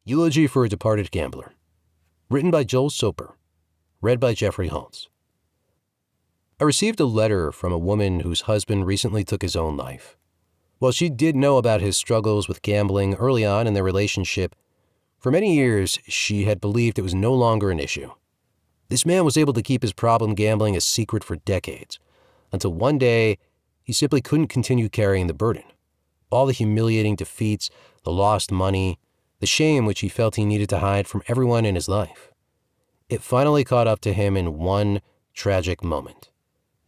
Eulogy for a Departed Gambler. Written by Joel Soper. Read by Jeffrey Holtz. I received a letter from a woman whose husband recently took his own life. While she did know about his struggles with gambling early on in their relationship, for many years she had believed it was no longer an issue. This man was able to keep his problem gambling a secret for decades, until one day he simply couldn't continue carrying the burden. All the humiliating defeats, the lost money, the shame which he felt he needed to hide from everyone in his life. It finally caught up to him in one tragic moment.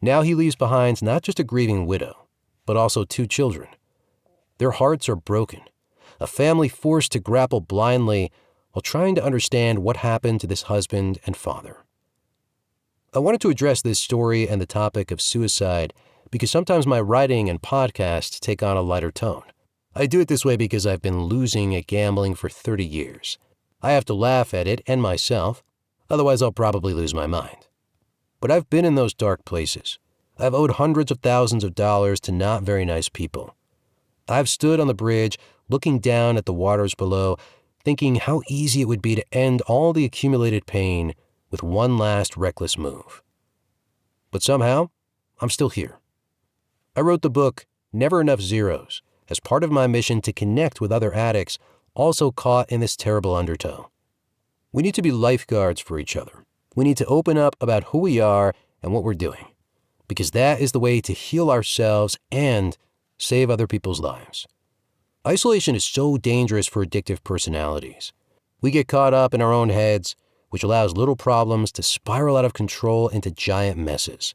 Now he leaves behind not just a grieving widow, but also 2 children. Their hearts are broken, a family forced to grapple blindly while trying to understand what happened to this husband and father. I wanted to address this story and the topic of suicide because sometimes my writing and podcasts take on a lighter tone. I do it this way because I've been losing at gambling for 30 years. I have to laugh at it and myself, otherwise I'll probably lose my mind. But I've been in those dark places. I've owed hundreds of thousands of dollars to not very nice people. I've stood on the bridge, looking down at the waters below, thinking how easy it would be to end all the accumulated pain with one last reckless move. But somehow, I'm still here. I wrote the book, Never Enough Zeros, as part of my mission to connect with other addicts also caught in this terrible undertow. We need to be lifeguards for each other. We need to open up about who we are and what we're doing, because that is the way to heal ourselves and save other people's lives. Isolation is so dangerous for addictive personalities. We get caught up in our own heads, which allows little problems to spiral out of control into giant messes.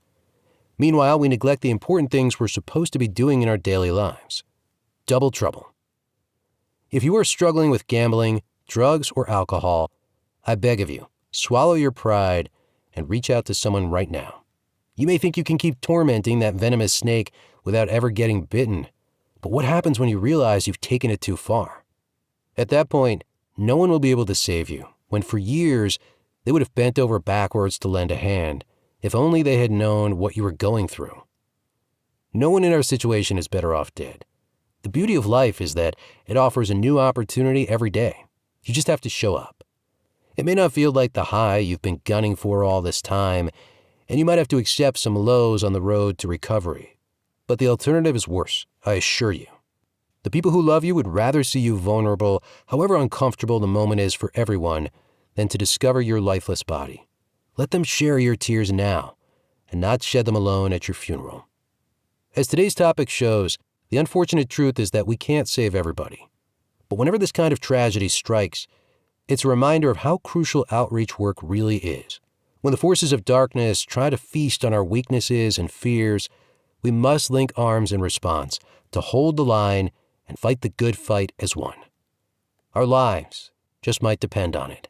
Meanwhile, we neglect the important things we're supposed to be doing in our daily lives. Double trouble. If you are struggling with gambling, drugs, or alcohol, I beg of you, swallow your pride and reach out to someone right now. You may think you can keep tormenting that venomous snake without ever getting bitten, but what happens when you realize you've taken it too far? At that point, no one will be able to save you, when for years they would have bent over backwards to lend a hand, if only they had known what you were going through. No one in our situation is better off dead. The beauty of life is that it offers a new opportunity every day. You just have to show up. It may not feel like the high you've been gunning for all this time, and you might have to accept some lows on the road to recovery. But the alternative is worse, I assure you. The people who love you would rather see you vulnerable, however uncomfortable the moment is for everyone, than to discover your lifeless body. Let them share your tears now, and not shed them alone at your funeral. As today's topic shows, the unfortunate truth is that we can't save everybody. But whenever this kind of tragedy strikes, it's a reminder of how crucial outreach work really is. When the forces of darkness try to feast on our weaknesses and fears, we must link arms in response to hold the line and fight the good fight as one. Our lives just might depend on it.